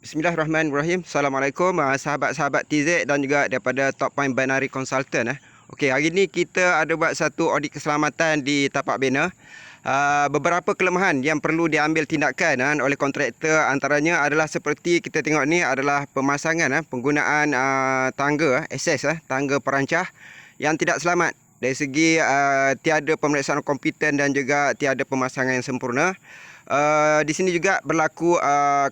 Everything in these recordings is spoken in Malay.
Bismillahirrahmanirrahim. Assalamualaikum sahabat-sahabat TZ dan juga daripada Top Point Binary Consultant. Okey, hari ini kita ada buat satu audit keselamatan di tapak bena. Beberapa kelemahan yang perlu diambil tindakan oleh kontraktor, antaranya adalah seperti kita tengok ni adalah pemasangan penggunaan tangga akses tangga perancah yang tidak selamat dari segi tiada pemeriksaan kompeten dan juga tiada pemasangan yang sempurna. Di sini juga berlaku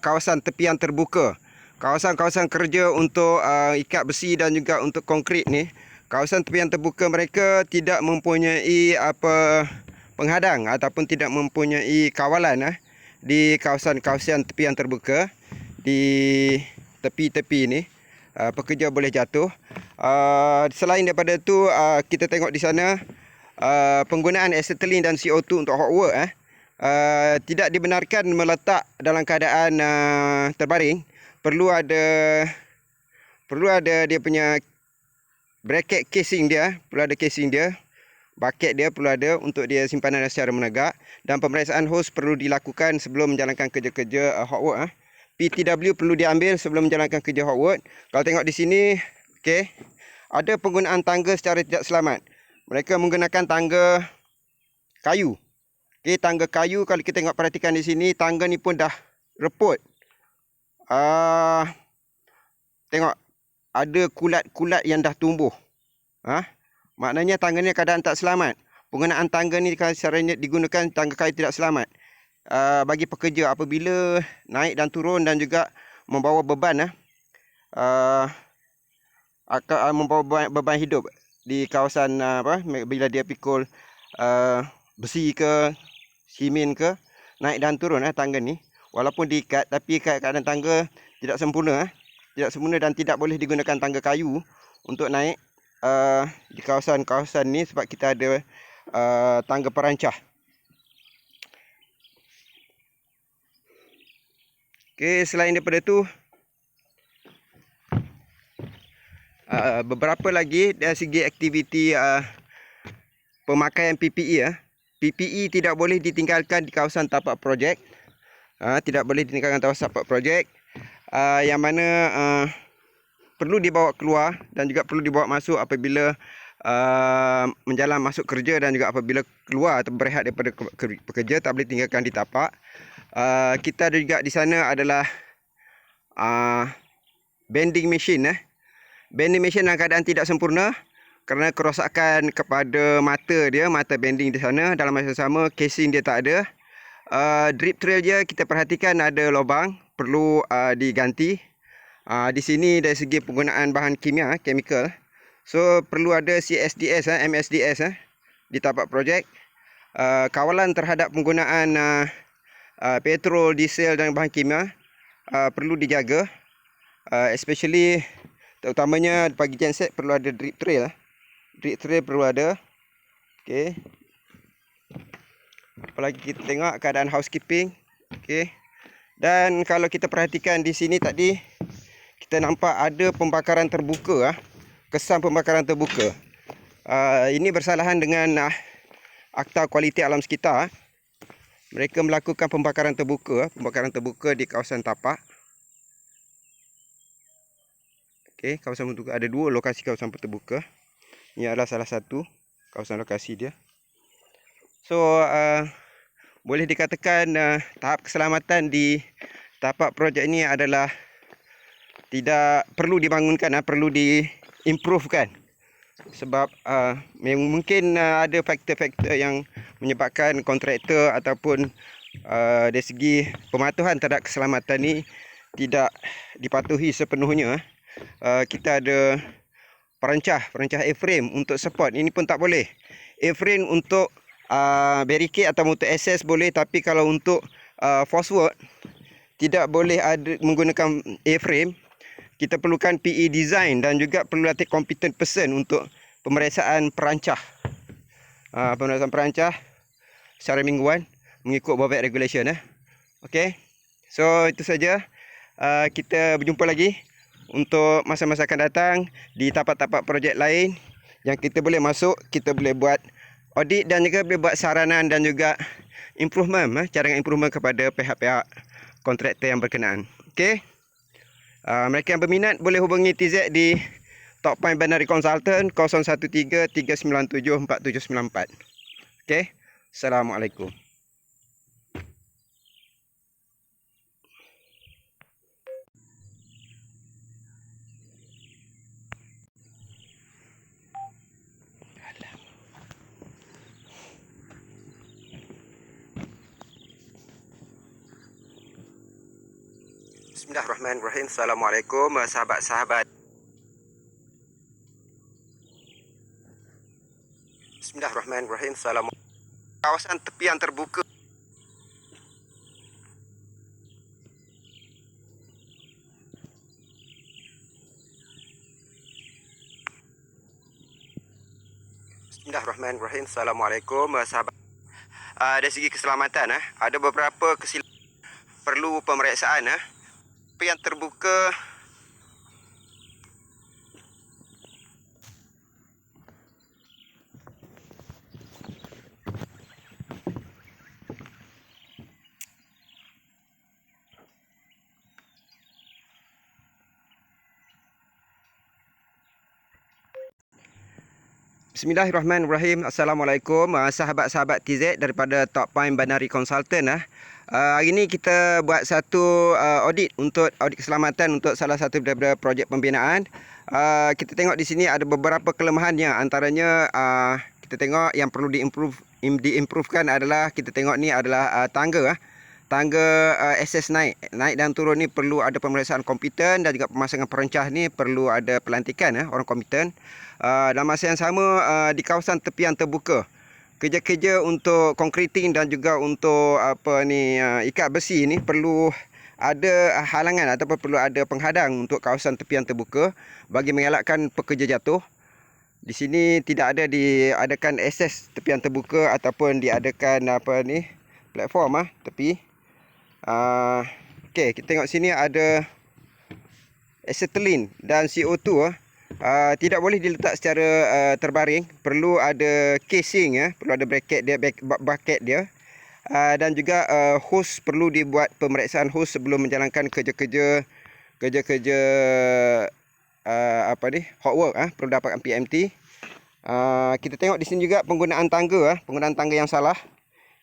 kawasan tepian terbuka, kawasan-kawasan kerja untuk ikat besi dan juga untuk konkrit ni. Kawasan tepian terbuka mereka tidak mempunyai penghadang ataupun tidak mempunyai kawalan di kawasan-kawasan tepian terbuka. Di tepi-tepi ni pekerja boleh jatuh. Selain daripada itu, kita tengok di sana penggunaan acetylene dan CO2 untuk hot work tidak dibenarkan meletak dalam keadaan terbaring. Perlu ada dia punya bracket casing dia, perlu ada casing dia, bucket dia perlu ada untuk dia simpanan secara menegak, dan pemeriksaan hos perlu dilakukan sebelum menjalankan kerja-kerja hot work. PTW perlu diambil sebelum menjalankan kerja hot work. Kalau tengok di sini, okey, ada penggunaan tangga secara tidak selamat. Mereka menggunakan tangga kayu. Okey, tangga kayu, kalau kita tengok perhatikan di sini, tangga ni pun dah reput. Tengok, ada kulat-kulat yang dah tumbuh. Maknanya tangga ni keadaan tak selamat. Penggunaan tangga ni caranya digunakan tangga kayu tidak selamat. Bagi pekerja apabila naik dan turun dan juga membawa beban membawa beban hidup di kawasan bila dia pikul besi ke simen ke, naik dan turun tangga ni, walaupun diikat, tapi keadaan tangga tidak sempurna dan tidak boleh digunakan tangga kayu untuk naik di kawasan-kawasan ni, sebab kita ada tangga perancah. Okey, selain daripada tu, beberapa lagi dari segi aktiviti pemakaian PPE. PPE tidak boleh ditinggalkan di kawasan tapak projek. Tidak boleh ditinggalkan kawasan tapak projek. Yang mana perlu dibawa keluar dan juga perlu dibawa masuk apabila menjalan masuk kerja, dan juga apabila keluar atau berehat daripada pekerja, tak boleh tinggalkan di tapak. Kita ada juga di sana adalah bending machine. Bending machine dalam keadaan tidak sempurna kerana kerosakan kepada mata bending di sana. Dalam masa sama, casing dia tak ada. Drip trail dia kita perhatikan ada lubang, perlu diganti. Di sini dari segi penggunaan bahan kimia, chemical, so perlu ada CSDS, MSDS di tapak projek. Kawalan terhadap penggunaan petrol, diesel dan bahan kimia perlu dijaga, especially terutamanya bagi genset perlu ada drip trail. Drip trail perlu ada. Okey. Apalagi kita tengok keadaan housekeeping. Okey. Dan kalau kita perhatikan di sini tadi, kita nampak ada pembakaran terbuka. Kesan pembakaran terbuka. Ini bersalahan dengan Akta Kualiti Alam Sekitar. Mereka melakukan pembakaran terbuka di kawasan tapak. Okey, kawasan terbuka ada dua lokasi kawasan terbuka. Ini adalah salah satu kawasan lokasi dia. So, boleh dikatakan tahap keselamatan di tapak projek ini adalah tidak perlu dibangunkan, perlu diimprovekan. Sebab mungkin ada faktor-faktor yang menyebabkan kontraktor ataupun dari segi pematuhan terhadap keselamatan ni tidak dipatuhi sepenuhnya. Kita ada perancah A-frame untuk support, ini pun tak boleh. A-frame untuk barricade atau untuk access boleh, tapi kalau untuk force work tidak boleh ada menggunakan A-frame. Kita perlukan PE design dan juga perlu latih competent person untuk pemeriksaan perancah. Pemeriksaan perancah secara mingguan mengikut BOVET regulation. Okey. So itu saja. Kita berjumpa lagi untuk masa-masa akan datang di tapak-tapak projek lain yang kita boleh masuk, kita boleh buat audit dan juga boleh buat saranan dan juga improvement, cadangan improvement kepada pihak-pihak kontraktor yang berkenaan. Okey. Mereka yang berminat boleh hubungi TZ di Top Point Binary Consultant 013 397 4794. Okey. Assalamualaikum. Bismillahirrahmanirrahim. Assalamualaikum sahabat-sahabat. Bismillahirrahmanirrahim. Assalamualaikum. Kawasan tepian terbuka. Bismillahirrahmanirrahim. Assalamualaikum sahabat. Dari segi keselamatan ada beberapa kesilapan perlu pemeriksaan tepian terbuka. Bismillahirrahmanirrahim. Assalamualaikum sahabat-sahabat TZ daripada Top Point Binary Consultant. Hari ini kita buat satu audit keselamatan untuk salah satu daripada projek pembinaan. Kita tengok di sini ada beberapa kelemahannya, antaranya kita tengok yang perlu diimprovekan adalah kita tengok ni adalah tangga. Tangga akses naik dan turun ni perlu ada pemeriksaan kompeten, dan juga pemasangan perencah ni perlu ada pelantikan orang kompeten. Dalam masa yang sama di kawasan tepian terbuka, kerja-kerja untuk konkreting dan juga untuk ikat besi ni perlu ada halangan ataupun perlu ada penghadang untuk kawasan tepian terbuka bagi mengelakkan pekerja jatuh. Di sini tidak ada diadakan akses tepian terbuka ataupun diadakan platform tepi. Okey, kita tengok sini ada acetylene dan CO2 tidak boleh diletak secara terbaring, perlu ada casing perlu ada bracket dia, bucket dia, dan juga hose, perlu dibuat pemeriksaan hose sebelum menjalankan kerja-kerja hot work perlu dapatkan PMT. Kita tengok di sini juga penggunaan tangga yang salah.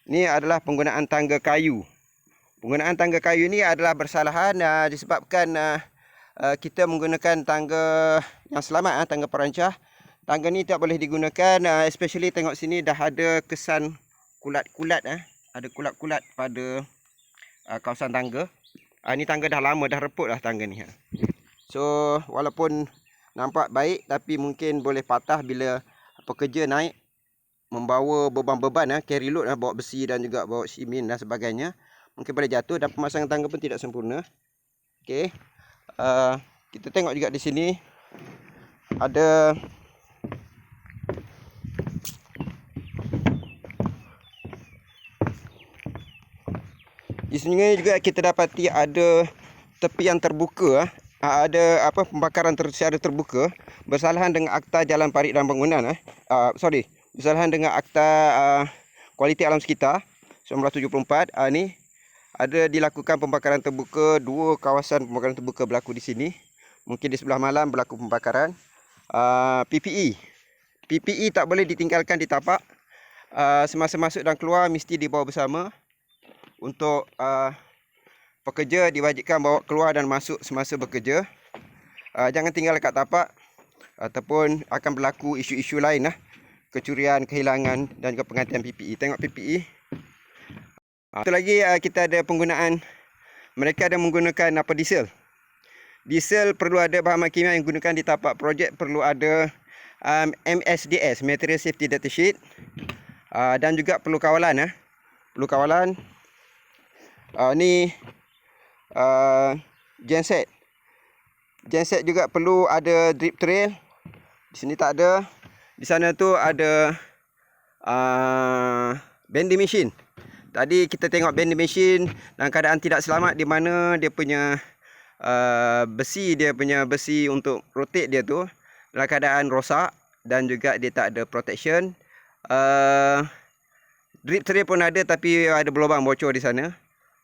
Ini adalah penggunaan tangga kayu. Penggunaan tangga kayu ni adalah bersalahan disebabkan kita menggunakan tangga yang selamat, tangga perancah. Tangga ni tak boleh digunakan, especially tengok sini dah ada kesan kulat-kulat, ada kulat-kulat pada kawasan tangga. Ni tangga dah lama, dah reput lah tangga ni. So walaupun nampak baik, tapi mungkin boleh patah bila pekerja naik membawa beban-beban, carry load, bawa besi dan juga bawa simen dan sebagainya. Mungkin boleh jatuh dan pemasangan tangga pun tidak sempurna. Okey. Kita tengok juga di sini ada di sini juga kita dapati ada tepian terbuka, ada pembakaran secara terbuka bersalahan dengan Akta Jalan Parit dan Bangunan bersalahan dengan Akta Kualiti Alam Sekitar 1974. Ni ada dilakukan pembakaran terbuka, dua kawasan pembakaran terbuka berlaku di sini. Mungkin di sebelah malam berlaku pembakaran. PPE tak boleh ditinggalkan di tapak. Semasa masuk dan keluar mesti dibawa bersama. Untuk pekerja diwajibkan bawa keluar dan masuk semasa bekerja. Jangan tinggal dekat tapak, ataupun akan berlaku isu-isu lain kecurian, kehilangan dan juga penggantian PPE. Tengok PPE. Satu lagi kita ada penggunaan, mereka ada menggunakan diesel. Diesel perlu ada bahan kimia yang digunakan di tapak projek, perlu ada MSDS, Material Safety Data Sheet, dan juga perlu kawalan. Perlu kawalan. Ni genset. Genset juga perlu ada drip trail. Di sini tak ada. Di sana tu ada bending machine. Tadi kita tengok bending machine dalam keadaan tidak selamat, di mana dia punya besi untuk rotate dia tu dalam keadaan rosak dan juga dia tak ada protection. Drip tray pun ada tapi ada berlubang bocor di sana.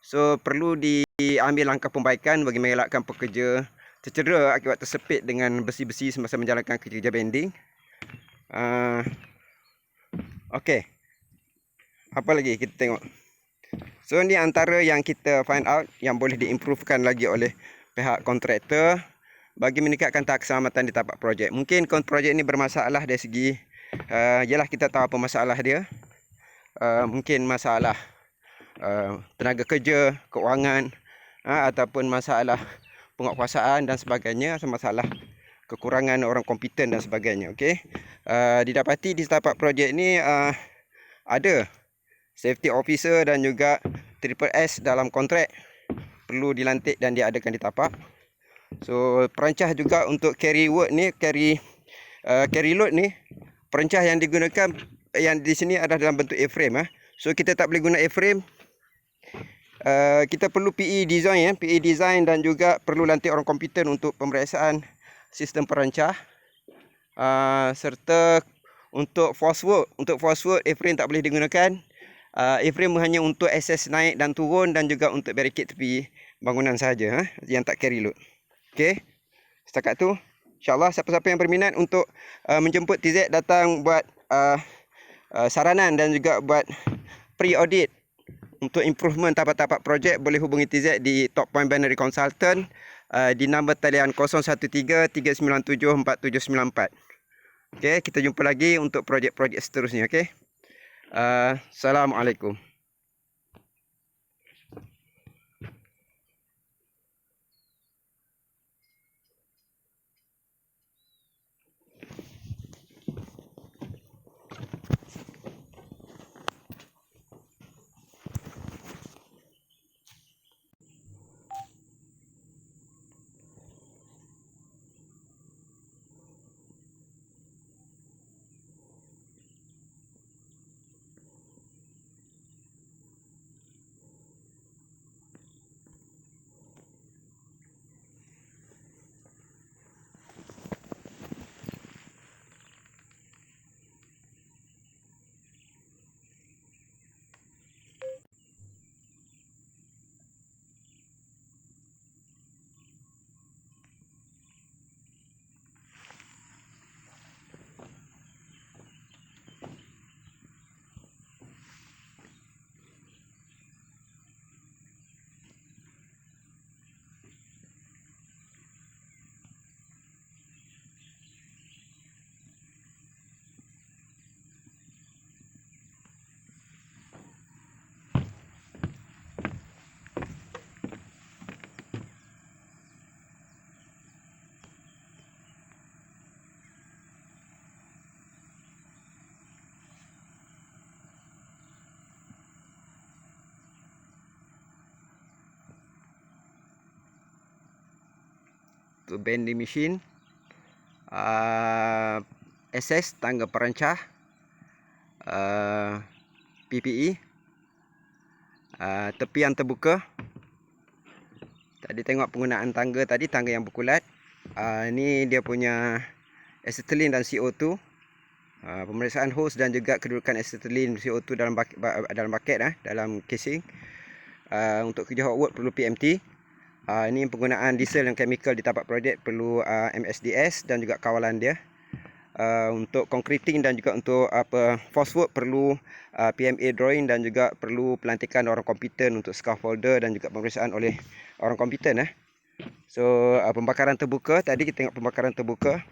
So perlu diambil langkah pembaikan bagi mengelakkan pekerja tercedera akibat tersepit dengan besi-besi semasa menjalankan kerja bending. Okey. Apa lagi kita tengok. So ni antara yang kita find out yang boleh diimprovekan lagi oleh pihak kontraktor bagi meningkatkan tahap keselamatan di tapak projek. Mungkin projek ni bermasalah dari segi yalah kita tahu apa masalah dia. Mungkin masalah tenaga kerja, keuangan, ataupun masalah penguatkuasaan dan sebagainya, atau masalah kekurangan orang kompeten dan sebagainya. Okey. Didapati di tapak projek ni ada safety officer dan juga triple S dalam kontrak perlu dilantik dan diadakan di tapak. So perancah juga untuk carry work ni, carry load ni, perancah yang digunakan yang di sini adalah dalam bentuk A-frame. So kita tak boleh guna A-frame. Kita perlu PE design, PE design dan juga perlu lantik orang kompeten untuk pemeriksaan sistem perancah. Serta untuk force work A-frame tak boleh digunakan. A-frame hanya untuk akses naik dan turun dan juga untuk barricade tepi bangunan sahaja, yang tak carry load. Okey. Setakat tu, insya-Allah siapa-siapa yang berminat untuk menjemput TZ datang buat saranan dan juga buat pre-audit untuk improvement tapak-tapak projek, boleh hubungi TZ di Top Point Binary Consultant di nombor talian 0133974794. Okey, kita jumpa lagi untuk projek-projek seterusnya. Okey. Assalamualaikum. Untuk bending machine, SS tangga perancah, PPE, tepian terbuka. Tadi tengok penggunaan tangga tadi, tangga yang berkulat. Ini dia punya acetylene dan CO2. Pemeriksaan hose dan juga kedudukan acetylene CO2 dalam bucket, dalam casing. Untuk kerja hot work perlu PMT. Ini penggunaan diesel dan chemical di tapak projek perlu MSDS dan juga kawalan dia. Untuk concreting dan juga untuk force work perlu PMA drawing dan juga perlu pelantikan orang kompeten untuk scaffolder dan juga pemeriksaan oleh orang kompeten. So pembakaran terbuka, tadi kita tengok pembakaran terbuka.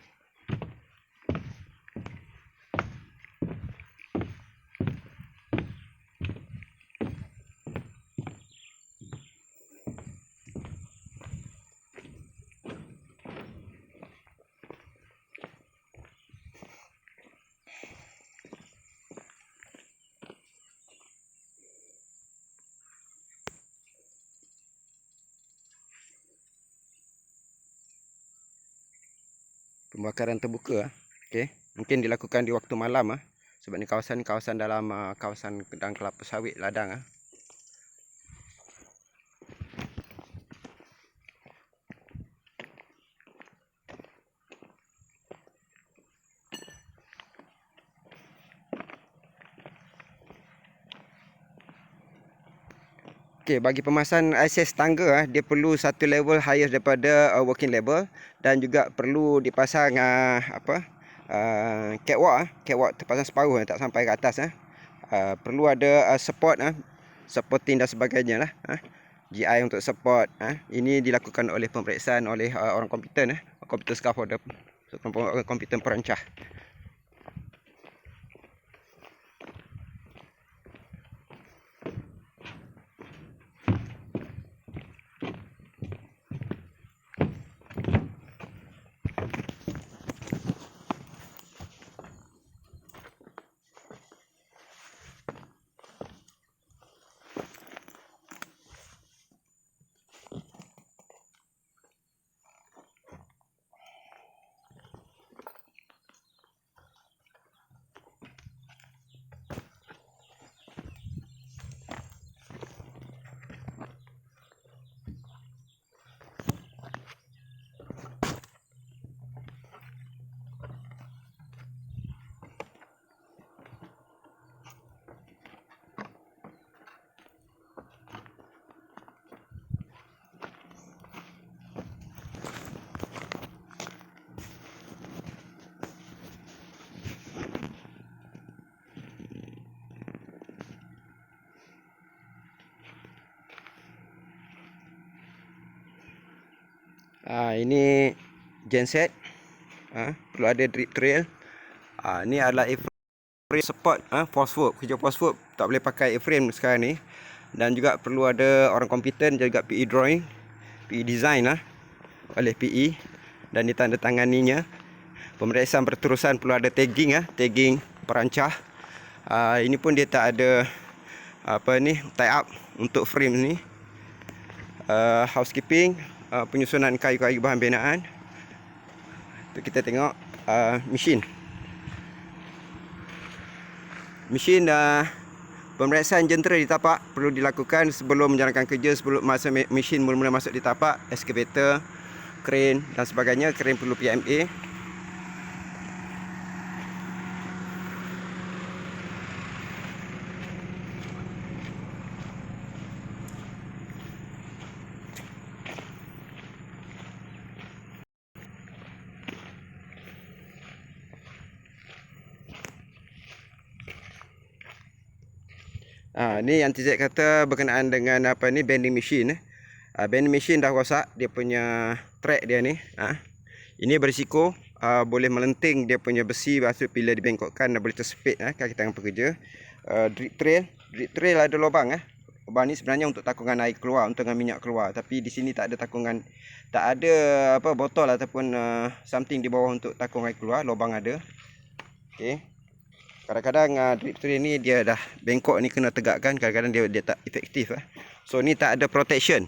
Pembakaran terbuka, okey, mungkin dilakukan di waktu malam sebab ni kawasan dalam kawasan pedang kelapa sawit ladang. Okey, bagi pemasangan akses tangga dia perlu satu level higher daripada working level, dan juga perlu dipasang catwalk terpasang separuh tak sampai ke atas. Perlu ada support, supporting dan sebagainya lah. GI untuk support. Ini dilakukan oleh pemeriksaan oleh orang kompeten, komputer scaffolder, komputer perancah. Ini genset. Perlu ada drip trail. Ini adalah A-frame support, force work. Kerja force work tak boleh pakai A-frame sekarang ni. Dan juga perlu ada orang kompeten, juga PE drawing, PE design oleh PE, dan ditandatanganinya. Pemeriksaan berterusan, perlu ada tagging, tagging perancah. Ini pun dia tak ada tie up untuk frame ni. Housekeeping, penyusunan kayu-kayu bahan binaan. Tu kita tengok mesin. Pemeriksaan jentera di tapak perlu dilakukan sebelum menjalankan kerja, sebelum masa mesin mula-mula masuk di tapak. Excavator, crane dan sebagainya. Crane perlu PMA. Ni yang TZ kata berkenaan dengan bending machine. Bending machine dah rosak dia punya track dia ni. Ini berisiko boleh melenting dia punya besi, lepas tu bila dibengkokkan boleh tersepit kaki tangan pekerja. Drip trail ada lubang. Lubang ni sebenarnya untuk takungan air keluar, untuk minyak keluar, tapi di sini tak ada takungan, tak ada botol ataupun something di bawah untuk takung air keluar. Lubang ada. Okey. Kadang-kadang drip trail ni dia dah bengkok ni, kena tegakkan, kadang-kadang dia tak efektif. So ni tak ada protection,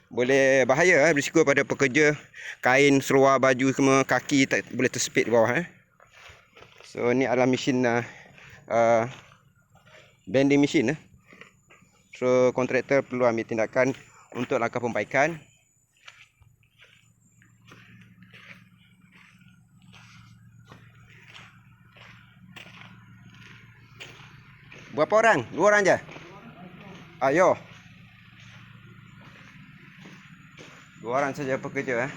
boleh bahaya, berisiko pada pekerja. Kain, seluar, baju semua, kaki tak boleh tersepit di bawah. So ni adalah mesin bending mesin. So kontraktor perlu ambil tindakan untuk langkah perbaikan. Berapa orang? 2 orang je? Ayo. 2 orang saja pekerja.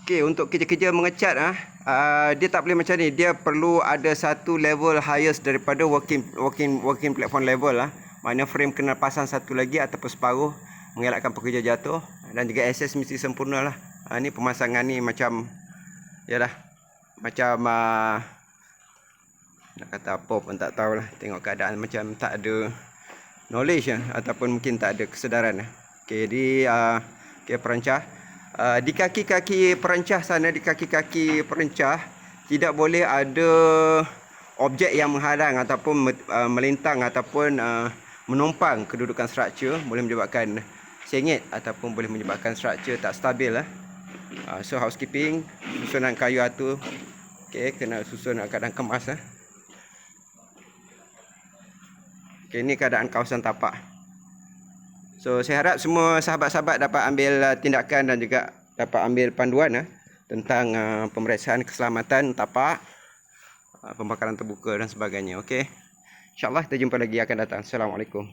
Okey, untuk kerja-kerja mengecat dia tak boleh macam ni. Dia perlu ada satu level highest daripada working platform level. Maknanya frame kena pasang satu lagi ataupun separuh, mengelakkan pekerja jatuh, dan juga akses mesti sempurna lah. Ni pemasangan ni macam yalah, macam nak kata apa pun tak tahulah. Tengok keadaan macam tak ada knowledge ataupun mungkin tak ada kesedaran. Okey, di perancah, di kaki-kaki perancah sana, di kaki-kaki perancah tidak boleh ada objek yang menghalang ataupun melintang ataupun menumpang kedudukan struktur, boleh menyebabkan sengit ataupun boleh menyebabkan struktur tak stabil. So housekeeping, susunan kayu tu kena susun keadaan kemas. Ini keadaan kawasan tapak. So saya harap semua sahabat-sahabat dapat ambil tindakan dan juga dapat ambil panduan tentang pemeriksaan keselamatan tapak, pembakaran terbuka dan sebagainya. Okey. InsyaAllah kita jumpa lagi akan datang. Assalamualaikum.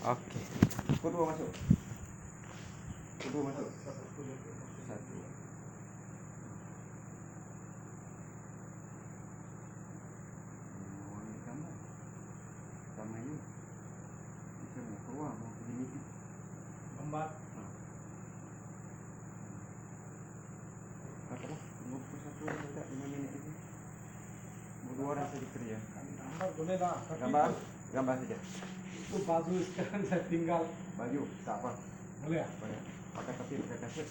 Okey. Kedua masuk. Kedua masuk. Satu. Sama ini. Bisa mau keluar mau pergi ni. Lambat. Apa? Tunggu satu tak 5 minit lagi. Dua orang saja kerja. Gambar boleh tak? Gambar saja. Itu baju sekarang saya tinggal. Baju tak apa. Boleh ya? Boleh. Pakai tapi pakai kaset.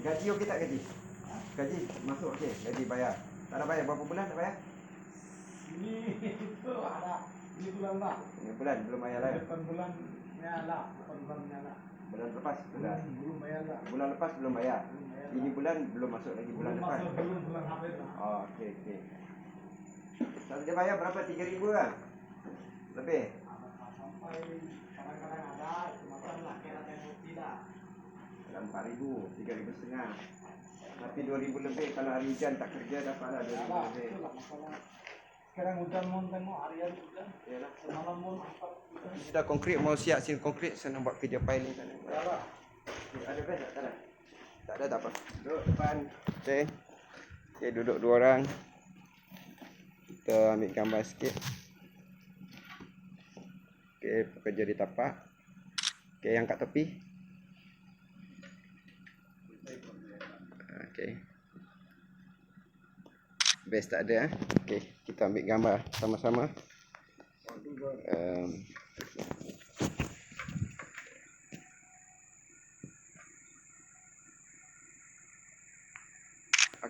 Gaji okey tak gaji? Gaji masuk okey, gaji bayar. Tak ada bayar berapa bulan tak bayar? Ini itu ada. Ini bulan tak? Ini bulan belum bayar lah. Depan bulan nyala. Depan bulan nyala. Bulan lepas bulan. Belum bayar tak? Bulan lepas belum bayar. Ini bulan belum masuk lagi bulan Belum depan. masuk belum bulan habis tak? Oh, okey okey. Saja bayar berapa? 3,000 kan? Lebih. Sampai kadang-kadang ada macam lah kira yang tidak. Dalam 4,000, 3,500. Tapi 2,000 lebih kalau hari hujan tak kerja dapatlah 2,000 lebih. Itulah masalah. Sekarang hujan mau tengok harian hujan. Yalah. Semalam pun empat hujan. Sudah konkrit mau siap sin konkrit saya nak buat kerja piling sana. Yalah. Ada bed tak ada? Tak ada tak apa. Duduk depan. Okey. Okey duduk dua orang. Kita ambil gambar sikit. Okey, pekerja di tapak. Okey, yang kat tepi. Okey. Best tak ada Okey, kita ambil gambar sama-sama.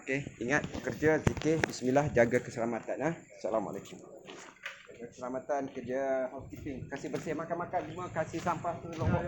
Okey, ingat kerja zikir bismillah, jaga keselamatan Assalamualaikum. Jaga keselamatan, kerja housekeeping, kasih bersih makan-makan semua, kasih sampah tu lombok.